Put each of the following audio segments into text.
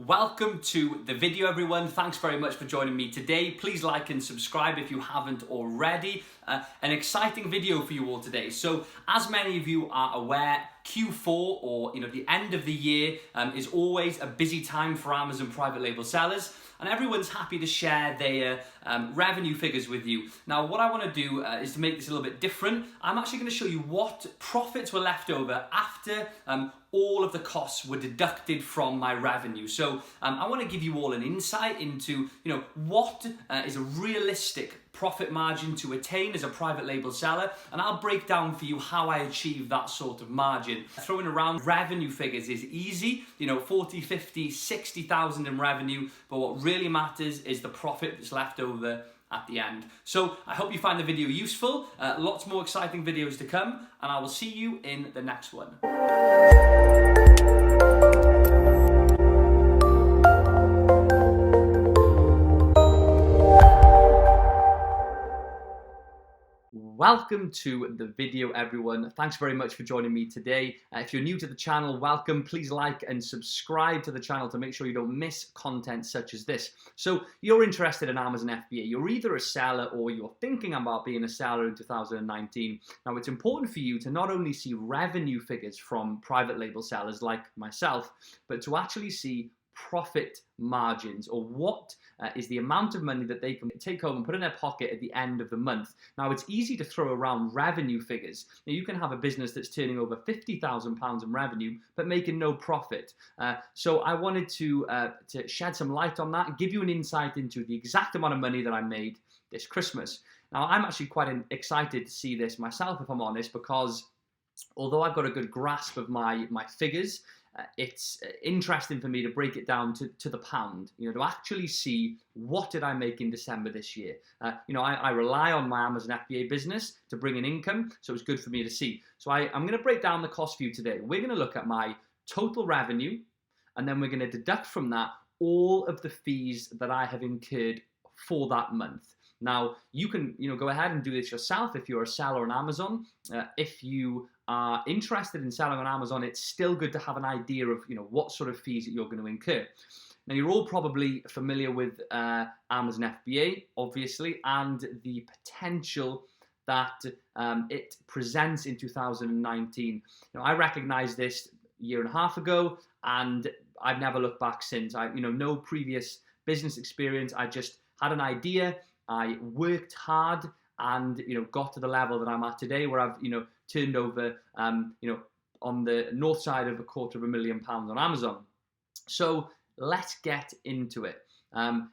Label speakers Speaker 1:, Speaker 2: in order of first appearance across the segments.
Speaker 1: Welcome to the video, everyone. Thanks very much for joining me today. Please like and subscribe if you haven't already. An exciting video for you all today. So, as many of you are aware, Q4 or the end of the year is always a busy time for Amazon private label sellers, and everyone's happy to share their revenue figures with you. Now, what I want to do is to make this a little bit different. I'm actually going to show you what profits were left over after all of the costs were deducted from my revenue. So I want to give you all an insight into what is a realistic profit margin to attain as a private label seller, and I'll break down for you how I achieve that sort of margin. Throwing around revenue figures is easy, 40, 50, 60,000 in revenue, but what really matters is the profit that's left over at the end. So I hope you find the video useful. Lots more exciting videos to come, and I will see you in the next one. Welcome to the video, everyone. Thanks very much for joining me today. If you're new to the channel, welcome. Please like and subscribe to the channel to make sure you don't miss content such as this. So you're interested in Amazon FBA. You're either a seller or you're thinking about being a seller in 2019. Now, it's important for you to not only see revenue figures from private label sellers like myself, but to actually see profit margins, or what is the amount of money that they can take home and put in their pocket at the end of the month. Now, it's easy to throw around revenue figures. Now, you can have a business that's turning over £50,000 in revenue but making no profit. So I wanted to shed some light on that and give you an insight into the exact amount of money that I made this Christmas. Now, I'm actually quite excited to see this myself, if I'm honest, because although I've got a good grasp of my figures, it's interesting for me to break it down to the pound, to actually see what did I make in December this year. I rely on my Amazon FBA business to bring in income, so it's good for me to see. So I'm going to break down the cost for you today. We're going to look at my total revenue, and then we're going to deduct from that all of the fees that I have incurred for that month. Now, you can go ahead and do this yourself if you're a seller on Amazon. If you are interested in selling on Amazon, it's still good to have an idea of what sort of fees that you're going to incur. Now, you're all probably familiar with Amazon FBA, obviously, and the potential that it presents in 2019. I recognized this a year and a half ago, and I've never looked back since. No previous business experience. I just had an idea. I worked hard and got to the level that I'm at today, where I've turned over on the north side of £250,000 on Amazon. So let's get into it.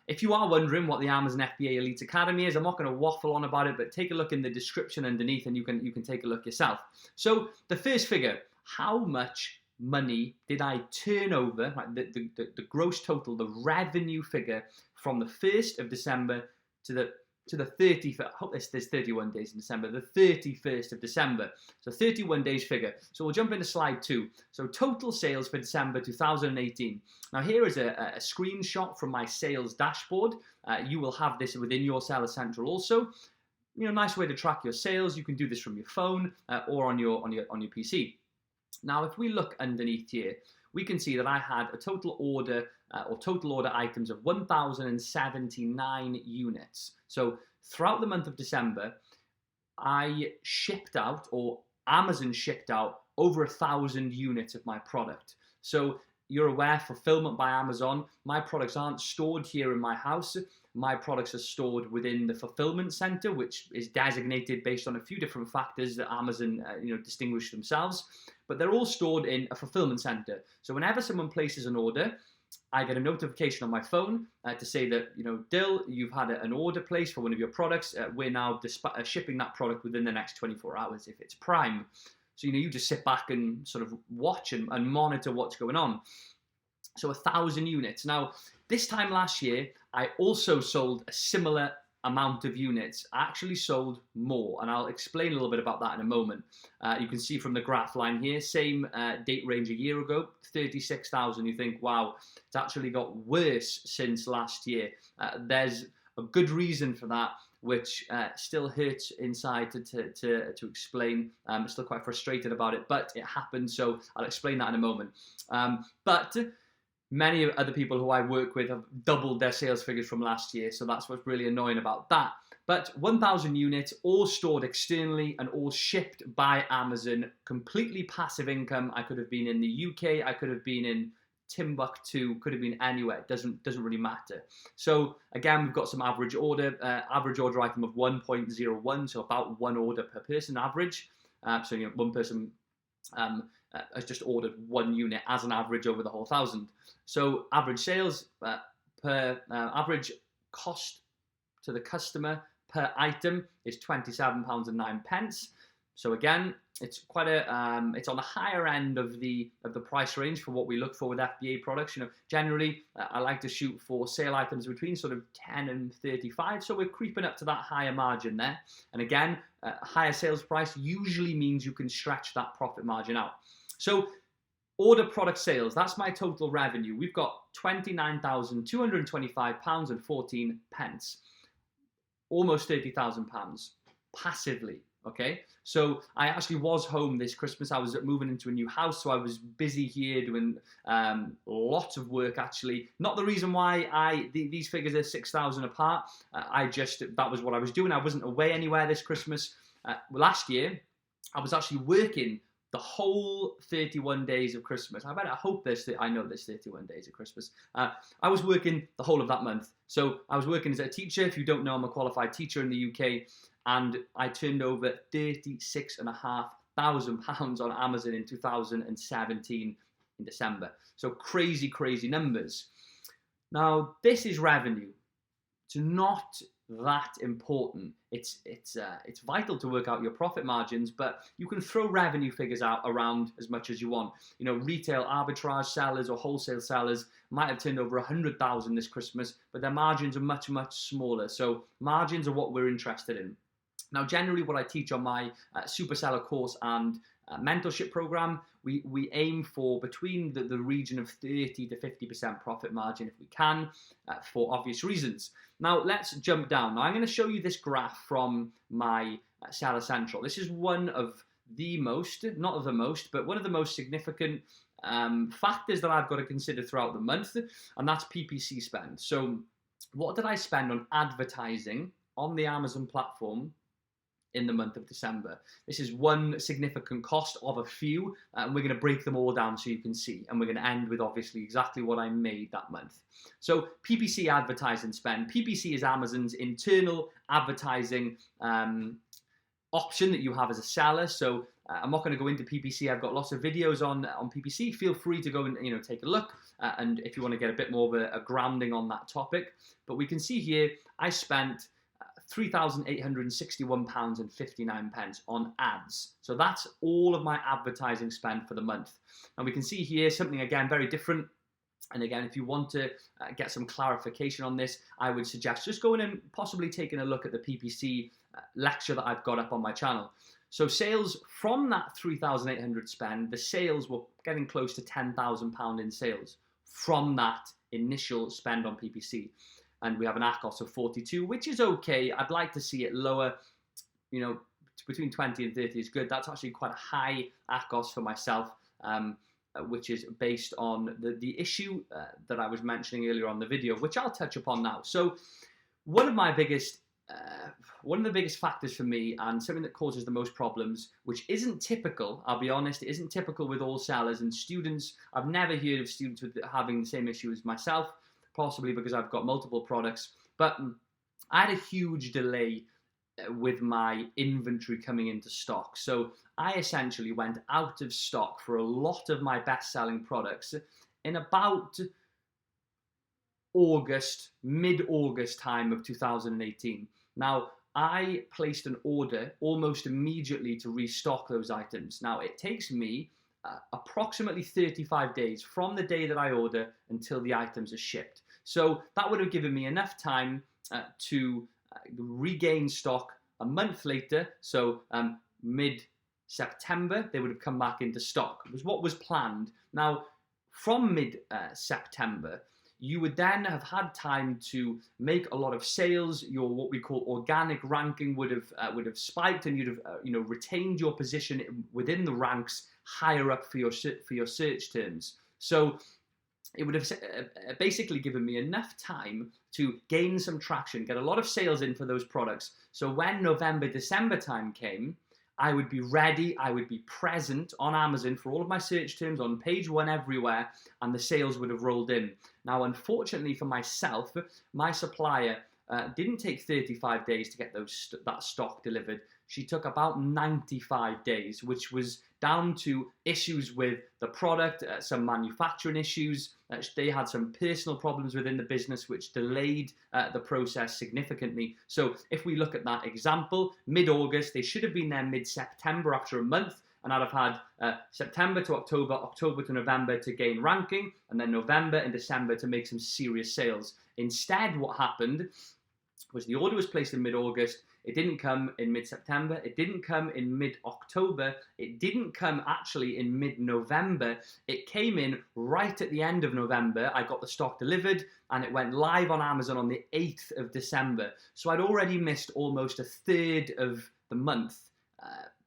Speaker 1: If you are wondering what the Amazon FBA Elite Academy is, I'm not going to waffle on about it, but take a look in the description underneath and you can take a look yourself. So the first figure, how much money did I turn over, right, the gross total, the revenue figure from the 1st of December to the 30th, I hope there's 31 days in December, the 31st of December. So 31 days figure. So we'll jump into slide 2. So total sales for December 2018. Now here is a screenshot from my sales dashboard. You will have this within your Seller Central also. Nice way to track your sales. You can do this from your phone or on your PC. Now, if we look underneath here, we can see that I had a total order items of 1,079 units. So throughout the month of December, I shipped out, or Amazon shipped out, over 1,000 units of my product. So you're aware, fulfillment by Amazon, my products aren't stored here in my house. My products are stored within the fulfillment center, which is designated based on a few different factors that Amazon distinguish themselves. But they're all stored in a fulfillment center. So whenever someone places an order, I get a notification on my phone to say that, Dill, you've had an order placed for one of your products. We're now shipping that product within the next 24 hours if it's Prime. So, you just sit back and sort of watch and monitor what's going on. So 1,000 units. Now, this time last year, I also sold a similar amount of units. I actually sold more, and I'll explain a little bit about that in a moment. You can see from the graph line here, same date range a year ago, 36,000. You think, wow, it's actually got worse since last year. There's a good reason for that, which still hurts inside to explain. I'm still quite frustrated about it, but it happened, so I'll explain that in a moment. But Many other people who I work with have doubled their sales figures from last year, so that's what's really annoying about that. But 1,000 units, all stored externally and all shipped by Amazon, completely passive income. I could have been in the UK, I could have been in Timbuktu, could have been anywhere. It doesn't really matter. So again, we've got some average order item of 1.01, so about one order per person average. So one person has just ordered one unit as an average over the whole 1,000. So average sales per average cost to the customer per item is £27.09. So again, it's quite it's on the higher end of the price range for what we look for with FBA products. Generally, I like to shoot for sale items between sort of 10 and 35. So we're creeping up to that higher margin there. And again, higher sales price usually means you can stretch that profit margin out. So order product sales, that's my total revenue. We've got £29,225.14. Almost £30,000 passively. Okay, so I actually was home this Christmas. I was moving into a new house, so I was busy here doing lots of work actually. Not the reason why these figures are 6,000 apart. That was what I was doing. I wasn't away anywhere this Christmas. Last year, I was actually working the whole 31 days of Christmas. I hope I know there's 31 days of Christmas. I was working the whole of that month. So I was working as a teacher. If you don't know, I'm a qualified teacher in the UK. And I turned over £36,500 on Amazon in 2017 in December. So crazy, crazy numbers. Now, this is revenue. It's not that important. It's vital to work out your profit margins, but you can throw revenue figures out around as much as you want. Retail arbitrage sellers or wholesale sellers might have turned over 100,000 this Christmas, but their margins are much, much smaller. So margins are what we're interested in. Now, generally, what I teach on my super seller course and mentorship program, we aim for between the region of 30 to 50% profit margin if we can, for obvious reasons. Now, let's jump down. Now, I'm going to show you this graph from my Seller Central. This is one of the most, not the most, but one of the most significant factors that I've got to consider throughout the month, and that's PPC spend. So what did I spend on advertising on the Amazon platform in the month of December? This is one significant cost of a few, and we're going to break them all down so you can see, and we're going to end with obviously exactly what I made that month. So PPC advertising spend. PPC is Amazon's internal advertising option that you have as a seller. So I'm not going to go into PPC. I've got lots of videos on PPC. Feel free to go and take a look, and if you want to get a bit more of a grounding on that topic. But we can see here I spent £3,861.59 on ads. So that's all of my advertising spend for the month. And we can see here something again very different. And again, if you want to get some clarification on this, I would suggest just going and possibly taking a look at the PPC lecture that I've got up on my channel. So sales from that 3,800 spend, the sales were getting close to £10,000 in sales from that initial spend on PPC. And we have an ACOS of 42, which is okay. I'd like to see it lower. Between 20 and 30 is good. That's actually quite a high ACOS for myself, which is based on the issue that I was mentioning earlier on the video, which I'll touch upon now. So one of the biggest factors for me, and something that causes the most problems, which isn't typical, I'll be honest, it isn't typical with all sellers and students. I've never heard of students having the same issue as myself, possibly because I've got multiple products, but I had a huge delay with my inventory coming into stock. So I essentially went out of stock for a lot of my best-selling products in about mid-August time of 2018. Now, I placed an order almost immediately to restock those items. Now, it takes me approximately 35 days from the day that I order until the items are shipped. So that would have given me enough time to regain stock a month later. So mid-September, they would have come back into stock. It was what was planned. Now, from mid-September, you would then have had time to make a lot of sales. Your what we call organic ranking would have spiked, and you'd have retained your position within the ranks higher up for your search terms. So it would have basically given me enough time to gain some traction, get a lot of sales in for those products. So when November, December time came, I would be ready, I would be present on Amazon for all of my search terms on page 1 everywhere, and the sales would have rolled in. Now, unfortunately for myself, my supplier didn't take 35 days to get that stock delivered. She took about 95 days, which was down to issues with the product, some manufacturing issues. They had some personal problems within the business, which delayed the process significantly. So if we look at that example, mid-August, they should have been there mid-September after a month, and I'd have had September to October, October to November to gain ranking, and then November and December to make some serious sales. Instead, what happened was the order was placed in mid-August. It didn't come in mid-September. It didn't come in mid-October. It didn't come actually in mid-November. It came in right at the end of November. I got the stock delivered and it went live on Amazon on the 8th of December. So I'd already missed almost a third of the month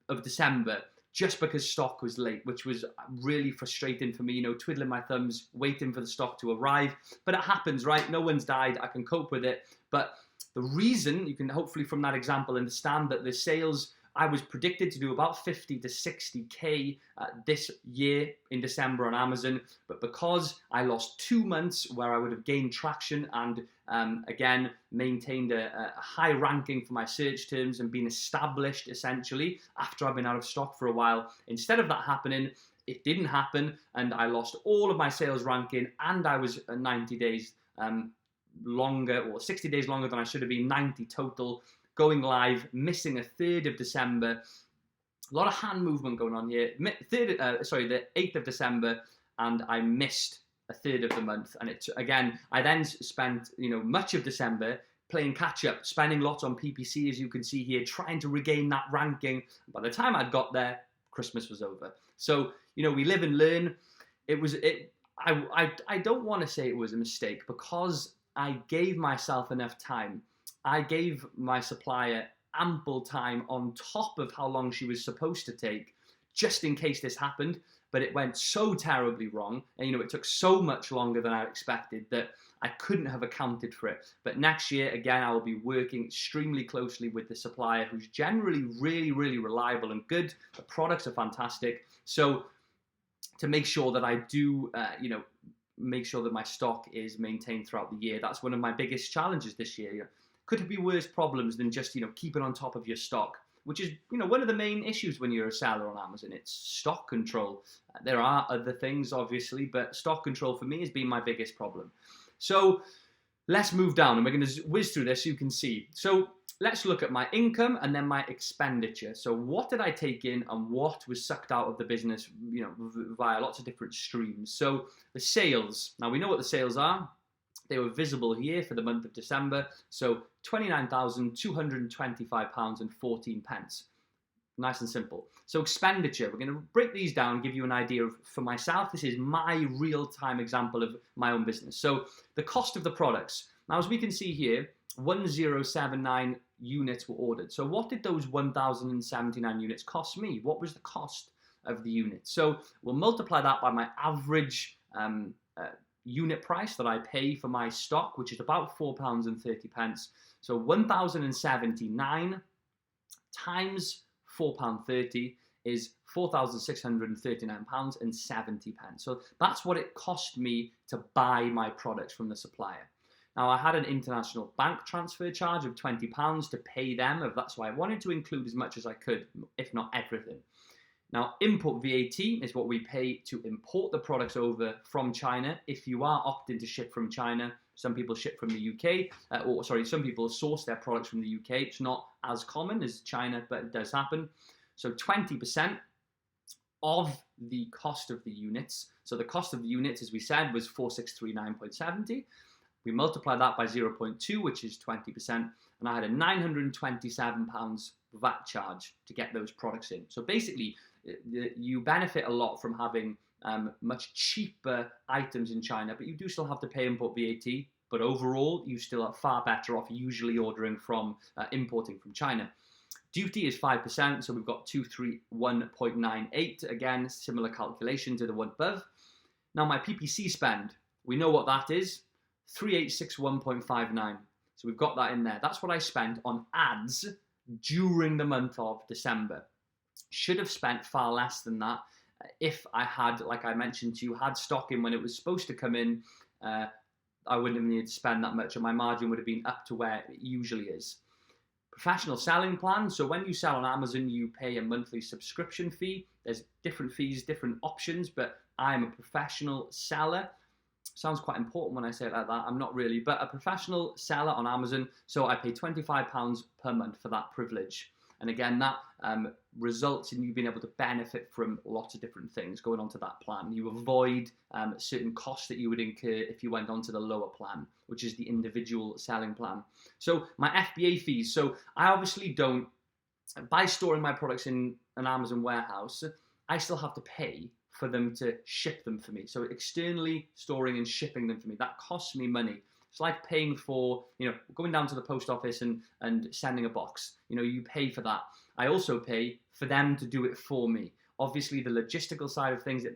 Speaker 1: of December just because stock was late, which was really frustrating for me, you know, twiddling my thumbs, waiting for the stock to arrive. But it happens, right? No one's died. I can cope with it. But the reason, you can hopefully from that example understand that the sales, I was predicted to do about 50 to 60K this year in December on Amazon, but because I lost 2 months where I would have gained traction and again maintained a high ranking for my search terms and been established essentially after I've been out of stock for a while, instead of that happening, it didn't happen and I lost all of my sales ranking and I was 90 days longer, or 60 days longer than I should have been, 90 total, going live, missing a third of December. A lot of hand movement going on here. The 8th of December, and I missed a third of the month. And again, I then spent, you know, much of December playing catch up, spending lots on PPC, as you can see here, trying to regain that ranking. By the time I'd got there, Christmas was over. So, you know, we live and learn. I don't want to say it was a mistake because I gave myself enough time. I gave my supplier ample time on top of how long she was supposed to take, just in case this happened. But it went so terribly wrong, and you know, it took so much longer than I expected that I couldn't have accounted for it. But next year, again, I will be working extremely closely with the supplier, who's generally really, really reliable and good. The products are fantastic. So to make sure that I do, make sure that my stock is maintained throughout the year. That's one of my biggest challenges this year. Could it be worse problems than just, keeping on top of your stock, which is, one of the main issues when you're a seller on Amazon. It's stock control. There are other things, obviously, but stock control for me has been my biggest problem. So let's move down and we're going to whiz through this so you can see. So let's look at my income and then my expenditure. So what did I take in and what was sucked out of the business, via lots of different streams. So the sales, now we know what the sales are. They were visible here for the month of December. So £29,225.14. Nice and simple. So expenditure, we're going to break these down, give you an idea of, for myself, this is my real-time example of my own business. So the cost of the products. Now, as we can see here, 1079 units were ordered. So what did those 1079 units cost me? What was the cost of the unit? So we'll multiply that by my average unit price that I pay for my stock, which is about £4.30. So 1079 times £4.30 is £4,639.70. So that's what it cost me to buy my products from the supplier. Now, I had an international bank transfer charge of £20 to pay them. That's why I wanted to include as much as I could, if not everything. Now, import VAT is what we pay to import the products over from China. If you are opting to ship from China, some people ship from the UK, some people source their products from the UK. It's not as common as China, but it does happen. So 20% of the cost of the units. So the cost of the units, as we said, was 4639.70. We multiply that by 0.2, which is 20%, and I had a £927 VAT charge to get those products in. So basically, you benefit a lot from having much cheaper items in China, but you do still have to pay import VAT. But overall, you still are far better off usually ordering from, importing from China. Duty is 5%, so we've got 231.98. Again, similar calculation to the one above. Now, my PPC spend We know what that is, 3861.59. So we've got that in there. That's what I spent on ads during the month of December. Should have spent far less than that. If I had, like I mentioned to you, had stock in when it was supposed to come in, I wouldn't have needed to spend that much, and my margin would have been up to where it usually is. Professional selling plan. So when you sell on Amazon, you pay a monthly subscription fee. There's different fees, different options, but I am a professional seller. Sounds quite important when I say it like that. I'm not really, but a professional seller on Amazon. So I pay £25 per month for that privilege. And again, that results in you being able to benefit from lots of different things going onto that plan. You avoid certain costs that you would incur if you went onto the lower plan, which is the individual selling plan. So my FBA fees. So I obviously don't, by storing my products in an Amazon warehouse, I still have to pay for them to ship them for me. So externally storing and shipping them for me, that costs me money. It's like paying for, going down to the post office and sending a box. You pay for that. I also pay for them to do it for me. Obviously, the logistical side of things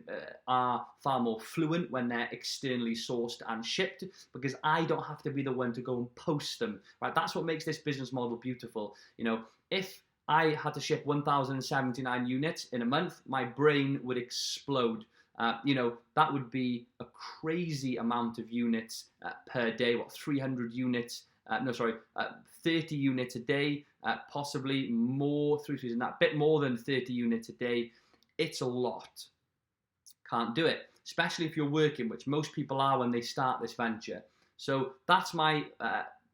Speaker 1: are far more fluent when they're externally sourced and shipped, because I don't have to be the one to go and post them. Right? That's what makes this business model beautiful. If I had to ship 1,079 units in a month, my brain would explode. That would be a crazy amount of units per day. 300 units? 30 units a day, possibly more, a bit more than 30 units a day. It's a lot. Can't do it, especially if you're working, which most people are when they start this venture. So that's my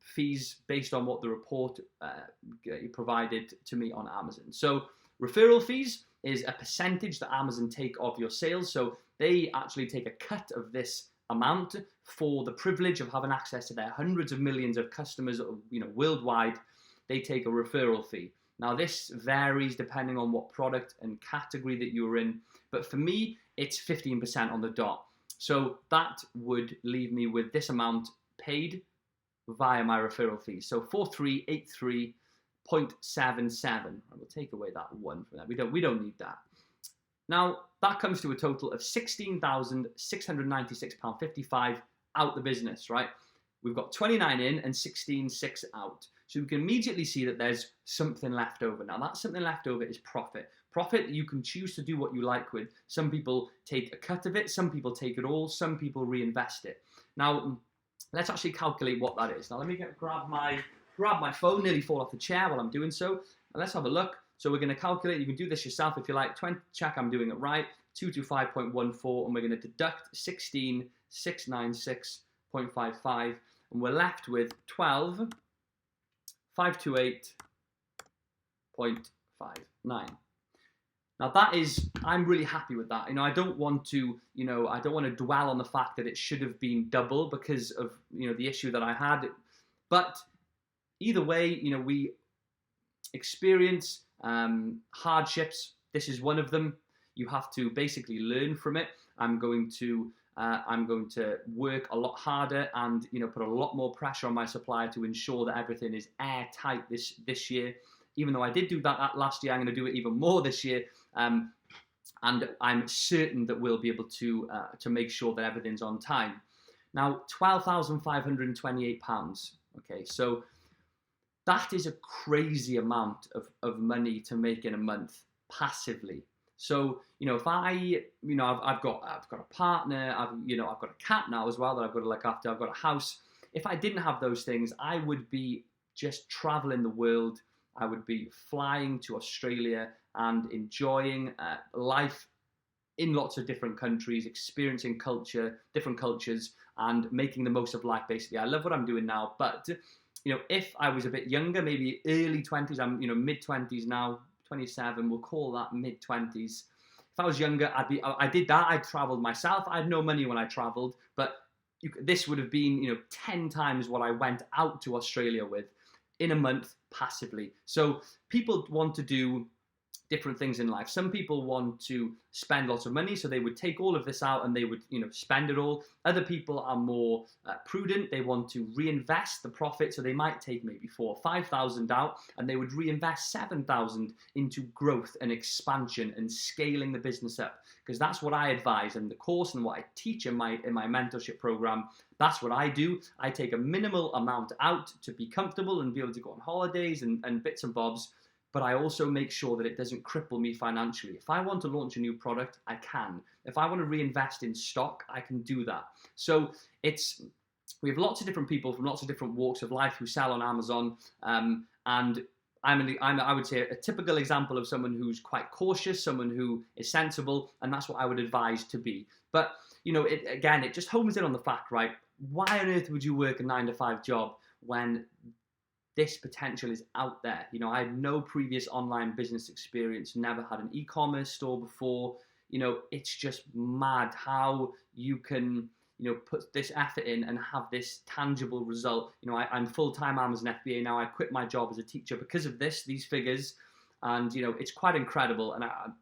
Speaker 1: fees based on what the report provided to me on Amazon. So referral fees is a percentage that Amazon take of your sales. So they actually take a cut of this amount for the privilege of having access to their hundreds of millions of customers, worldwide. They take a referral fee. Now this varies depending on what product and category that you're in, but for me, it's 15% on the dot. So that would leave me with this amount paid via my referral fees. So 4383.77. I will take away that one from that. We don't need that. Now that comes to a total of £16,696.55 out the business, right? We've got 29 in and 16,600 out. So we can immediately see that there's something left over. Now that something left over is profit. Profit, you can choose to do what you like with. Some people take a cut of it, some people take it all, some people reinvest it. Now, let's actually calculate what that is. Now let me grab my phone, nearly fall off the chair while I'm doing so. And let's have a look. So we're going to calculate, you can do this yourself if you like, check I'm doing it right, 225.14, and we're going to deduct 16,696.55, and we're left with 12,528.59. Now that is, I'm really happy with that. I don't want to dwell on the fact that it should have been double because of, the issue that I had. But either way, we experience hardships. This is one of them. You have to basically learn from it. I'm going to work a lot harder and put a lot more pressure on my supplier to ensure that everything is airtight this year. Even though I did do that last year, I'm going to do it even more this year. And I'm certain that we'll be able to make sure that everything's on time. Now, £12,528. Okay, so that is a crazy amount of money to make in a month passively. So if I've got a partner, I've got a cat now as well that I've got to look after. I've got a house. If I didn't have those things, I would be just traveling the world. I would be flying to Australia and enjoying life in lots of different countries, experiencing different cultures, and making the most of life, basically. I love what I'm doing now, but, if I was a bit younger, maybe early 20s, I'm, mid-20s now, 27, we'll call that mid-20s. If I was younger, I did that, I traveled myself. I had no money when I traveled, but this would have been, 10 times what I went out to Australia with in a month passively. So people want to do different things in life. Some people want to spend lots of money, so they would take all of this out and they would, spend it all. Other people are more prudent. They want to reinvest the profit, so they might take maybe 4,000 or 5,000 out, and they would reinvest 7,000 into growth and expansion and scaling the business up. Because that's what I advise in the course and what I teach in my mentorship program. That's what I do. I take a minimal amount out to be comfortable and be able to go on holidays and bits and bobs. But I also make sure that it doesn't cripple me financially. If I want to launch a new product, I can. If I want to reinvest in stock, I can do that. So we have lots of different people from lots of different walks of life who sell on Amazon, and I would say a typical example of someone who's quite cautious, someone who is sensible, and that's what I would advise to be. But it just homes in on the fact, right? Why on earth would you work a 9-to-5 job when this potential is out there? I had no previous online business experience, never had an e-commerce store before. It's just mad how you can, put this effort in and have this tangible result. I'm full-time Amazon FBA now. I quit my job as a teacher because of these figures. And, it's quite incredible. And I'm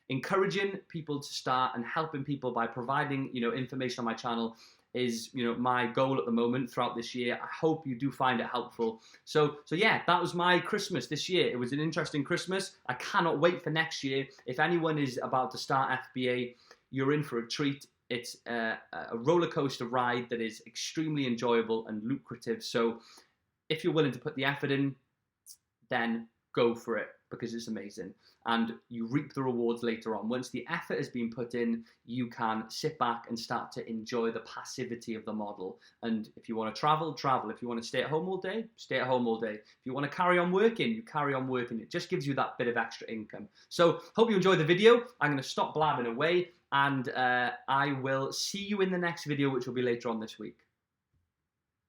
Speaker 1: encouraging people to start and helping people by providing, information on my channel is, my goal at the moment throughout this year. I hope you do find it helpful. So yeah, that was my Christmas this year. It was an interesting Christmas. I cannot wait for next year. If anyone is about to start FBA, you're in for a treat. It's a roller coaster ride that is extremely enjoyable and lucrative. So if you're willing to put the effort in, then go for it, because it's amazing. And you reap the rewards later on. Once the effort has been put in, you can sit back and start to enjoy the passivity of the model. And if you want to travel, travel. If you want to stay at home all day, stay at home all day. If you want to carry on working, you carry on working. It just gives you that bit of extra income. So hope you enjoyed the video. I'm going to stop blabbing away, and I will see you in the next video, which will be later on this week.